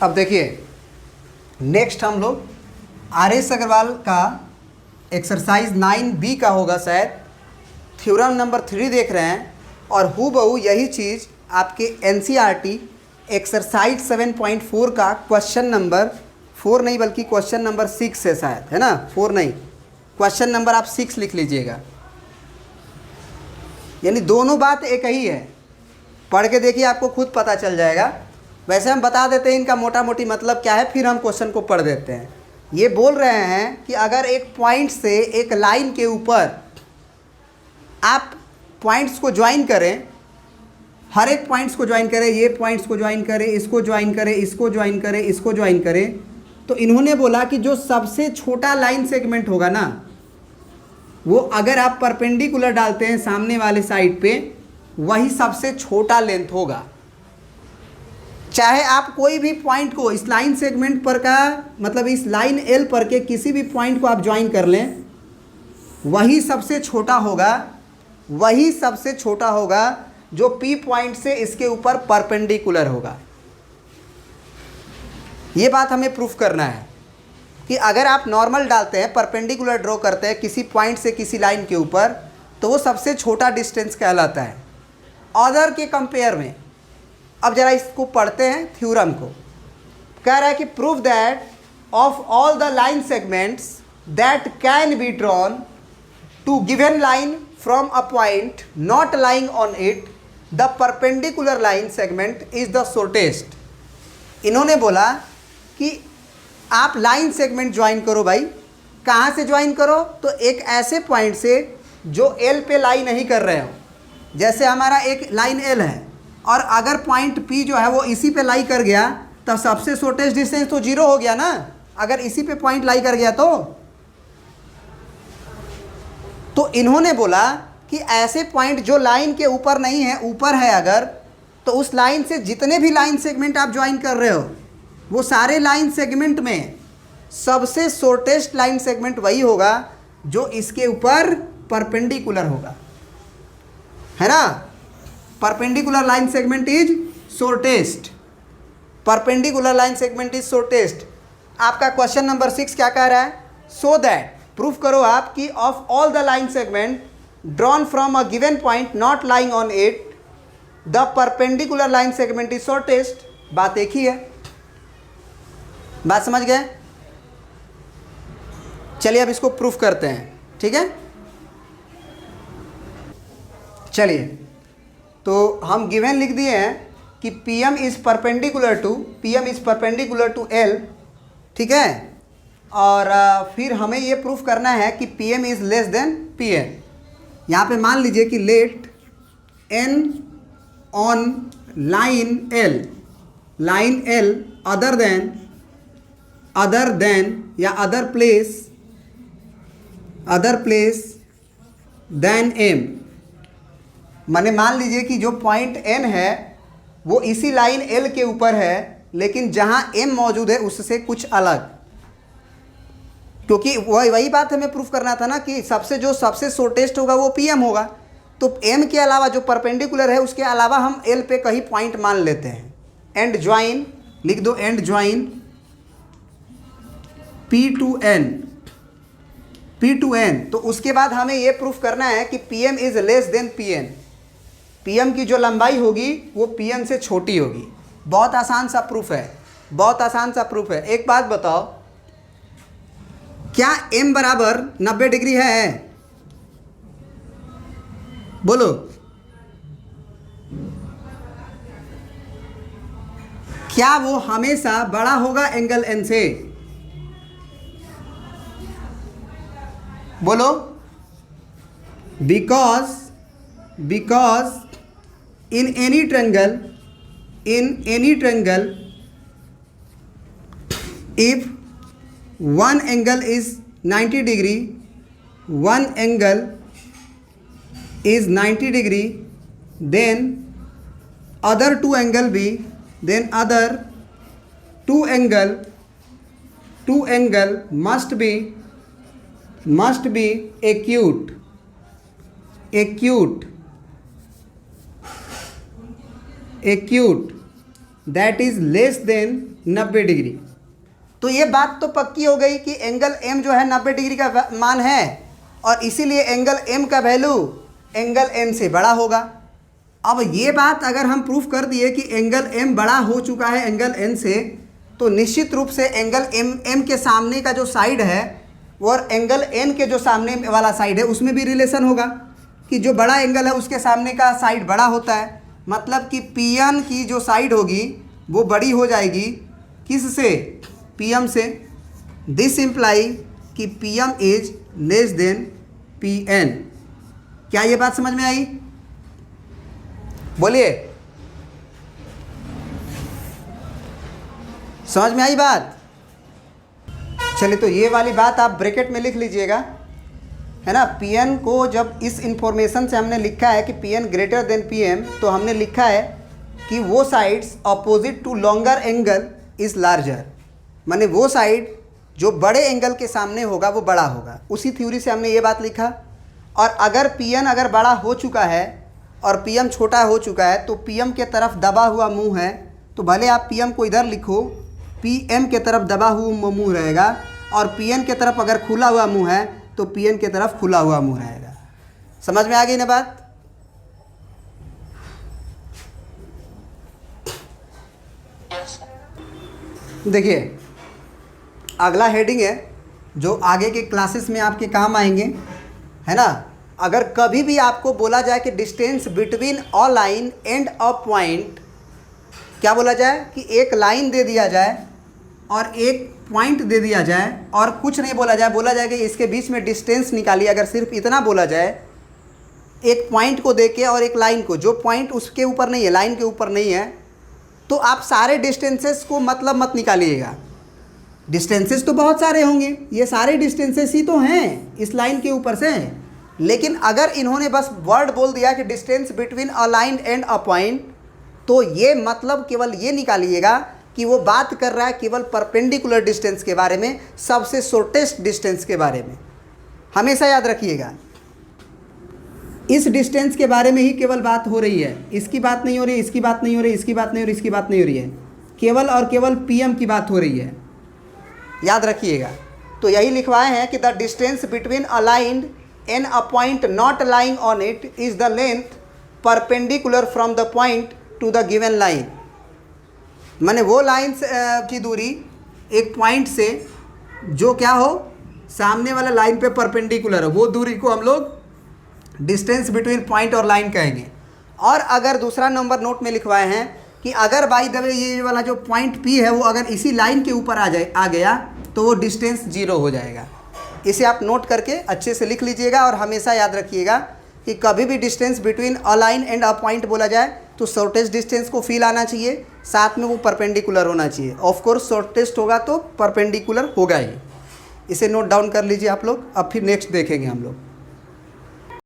अब देखिए नेक्स्ट हम लोग आर.एस. अग्रवाल का एक्सरसाइज 9B का होगा शायद, थ्योरम नंबर 3 देख रहे हैं। और हूबहू यही चीज़ आपके NCERT एक्सरसाइज 7.4 का क्वेश्चन नंबर 4 नहीं बल्कि क्वेश्चन नंबर 6 है शायद, है ना, 4 नहीं, क्वेश्चन नंबर आप 6 लिख लीजिएगा। यानी दोनों बात एक ही है, पढ़ के देखिए आपको खुद पता चल जाएगा। वैसे हम बता देते हैं इनका मोटा मोटी मतलब क्या है, फिर हम क्वेश्चन को पढ़ देते हैं। ये बोल रहे हैं कि अगर एक पॉइंट से एक लाइन के ऊपर आप पॉइंट्स को ज्वाइन करें, हर एक पॉइंट्स को ज्वाइन करें, ये पॉइंट्स को ज्वाइन करें, इसको ज्वाइन करें, इसको ज्वाइन करें, इसको ज्वाइन करें, तो इन्होंने बोला कि जो सबसे छोटा लाइन सेगमेंट होगा ना, वो अगर आप परपेंडिकुलर डालते हैं सामने वाले साइड पे, वही सबसे छोटा लेंथ होगा। चाहे आप कोई भी पॉइंट को इस लाइन सेगमेंट पर का मतलब इस लाइन L पर के किसी भी पॉइंट को आप ज्वाइन कर लें, वही सबसे छोटा होगा, वही सबसे छोटा होगा जो P पॉइंट से इसके ऊपर परपेंडिकुलर होगा। ये बात हमें प्रूफ करना है कि अगर आप नॉर्मल डालते हैं, परपेंडिकुलर ड्रॉ करते हैं किसी पॉइंट से किसी लाइन के ऊपर, तो वो सबसे छोटा डिस्टेंस कहलाता है अदर के कंपेयर में। अब जरा इसको पढ़ते हैं थ्योरम को। कह रहा है कि prove that of all the line segments that can be drawn to given line from a point not lying on it, the perpendicular line segment is the shortest. इन्होंने बोला कि आप लाइन सेगमेंट ज्वाइन करो भाई। कहाँ से join करो? तो एक ऐसे पॉइंट से जो L पे लाई नहीं कर रहे हो। जैसे हमारा एक लाइन L है और अगर पॉइंट P जो है वो इसी पे लाई कर गया, तब सबसे शॉर्टेस्ट डिस्टेंस तो 0 हो गया ना, अगर इसी पे पॉइंट लाई कर गया तो इन्होंने बोला कि ऐसे पॉइंट जो लाइन के ऊपर नहीं है, ऊपर है अगर, तो उस लाइन से जितने भी लाइन सेगमेंट आप ज्वाइन कर रहे हो, वो सारे लाइन सेगमेंट में सबसे शॉर्टेस्ट लाइन सेगमेंट वही होगा जो इसके ऊपर परपेंडिकुलर होगा, है ना। Perpendicular line segment is shortest, perpendicular line segment is shortest. आपका क्वेश्चन नंबर 6 क्या कह रहा है? सो दैट, प्रूफ करो आप कि of all the line segment drawn from a given point not lying on it, the perpendicular line segment is shortest. बात एक ही है, बात समझ गए? चलिए अब इसको प्रूफ करते हैं, ठीक है। चलिए, तो हम गिवन लिख दिए हैं कि PM is perpendicular to L, ठीक है। और फिर हमें ये प्रूफ करना है कि PM is less than PN। यहाँ पे मान लीजिए कि let N on line L other than या अदर प्लेस देन M। माने मान लीजिए कि जो पॉइंट N है वो इसी लाइन L के ऊपर है, लेकिन जहाँ M मौजूद है उससे कुछ अलग, क्योंकि वही बात हमें प्रूफ करना था ना कि जो सबसे शॉर्टेस्ट होगा वो PM होगा। तो M के अलावा जो परपेंडिकुलर है उसके अलावा हम L पे कहीं पॉइंट मान लेते हैं। एंड ज्वाइन लिख दो, and join P to N। तो उसके बाद हमें ये प्रूफ करना है कि PM is less than PN। PM की जो लंबाई होगी वो PN से छोटी होगी। बहुत आसान सा प्रूफ है, एक बात बताओ, क्या M बराबर 90 डिग्री है? बोलो। क्या वो हमेशा बड़ा होगा एंगल N से? बोलो। Because in any triangle if one angle is 90 degree, one angle is 90 degree, then other two angle must be acute. That is less than 90 degree. तो ये बात तो पक्की हो गई कि एंगल एम जो है 90 डिग्री का मान है और इसीलिए एंगल एम का वैल्यू एंगल एन से बड़ा होगा। अब ये बात अगर हम प्रूफ कर दिए कि एंगल एम बड़ा हो चुका है एंगल एन से, तो निश्चित रूप से एंगल एम के सामने का जो साइड है और एंगल एन के जो सामने वाला साइड है उसमें भी रिलेशन होगा कि जो बड़ा एंगल है उसके सामने का साइड बड़ा होता है। मतलब कि पी एन की जो साइड होगी वो बड़ी हो जाएगी किससे? पी एम से। दिस इम्प्लाई कि P M is less than P N. क्या ये बात समझ में आई? बोलिए, समझ में आई बात? चलिए, तो ये वाली बात आप ब्रैकेट में लिख लीजिएगा, है ना। Pn को जब इस इंफॉर्मेशन से हमने लिखा है कि Pn ग्रेटर देन Pm, तो हमने लिखा है कि वो sides opposite to longer angle is larger, माने वो साइड जो बड़े एंगल के सामने होगा वो बड़ा होगा। उसी थ्योरी से हमने ये बात लिखा। और अगर Pn अगर बड़ा हो चुका है और Pm छोटा हो चुका है तो Pm के तरफ दबा हुआ मुंह है, तो भले आप Pm को इधर लिखो, Pm के तरफ दबा हुआ मुंह रहेगा, और Pn के तरफ अगर खुला हुआ मुंह है तो Pn के तरफ खुला हुआ मुंह रहेगा। समझ में आ गई ना बात? देखिए, अगला हेडिंग है जो आगे के क्लासेस में आपके काम आएंगे, है ना। अगर कभी भी आपको बोला जाए कि distance between a line and a point, क्या बोला जाए कि एक लाइन दे दिया जाए और एक पॉइंट दे दिया जाए और कुछ नहीं बोला जाए, बोला जाए कि इसके बीच में डिस्टेंस निकालिए, अगर सिर्फ इतना बोला जाए एक पॉइंट को देके और एक लाइन को, जो पॉइंट उसके ऊपर नहीं है, लाइन के ऊपर नहीं है, तो आप सारे डिस्टेंसेस को मतलब मत निकालिएगा। डिस्टेंसेस तो बहुत सारे होंगे, ये सारे डिस्टेंसेस ही तो हैं इस लाइन के ऊपर से। लेकिन अगर इन्होंने बस वर्ड बोल दिया कि distance between a line and a point, तो ये मतलब केवल ये निकालिएगा कि वो बात कर रहा है केवल परपेंडिकुलर डिस्टेंस के बारे में, सबसे शॉर्टेस्ट डिस्टेंस के बारे में। हमेशा याद रखिएगा, इस डिस्टेंस के बारे में ही केवल बात हो रही है, इसकी बात नहीं हो रही, इसकी बात नहीं हो रही, इसकी बात नहीं हो रही, इसकी बात नहीं हो रही है, केवल और केवल Pm की बात हो रही है। याद रखिएगा। तो यही लिखवाए हैं कि the distance between a line and a point not lying on it is the length perpendicular from the point two the given line. माने वो लाइन की दूरी एक पॉइंट से जो क्या हो, सामने वाला लाइन पे परपेंडिकुलर हो, वो दूरी को हम लोग डिस्टेंस बिटवीन पॉइंट और लाइन कहेंगे। और अगर दूसरा नंबर नोट में लिखवाए हैं कि अगर बाय द वे ये वाला जो पॉइंट P है वो अगर इसी लाइन के ऊपर आ गया तो वो डिस्टेंस 0 हो जाएगा। इसे आप नोट करके अच्छे से लिख लीजिएगा और हमेशा याद रखिएगा कि कभी भी distance between a line and a point बोला जाए तो शॉर्टेस्ट डिस्टेंस को फील आना चाहिए, साथ में वो परपेंडिकुलर होना चाहिए। ऑफ कोर्स शॉर्टेस्ट होगा तो परपेंडिकुलर होगा ही। इसे नोट डाउन कर लीजिए आप लोग। अब फिर नेक्स्ट देखेंगे हम लोग।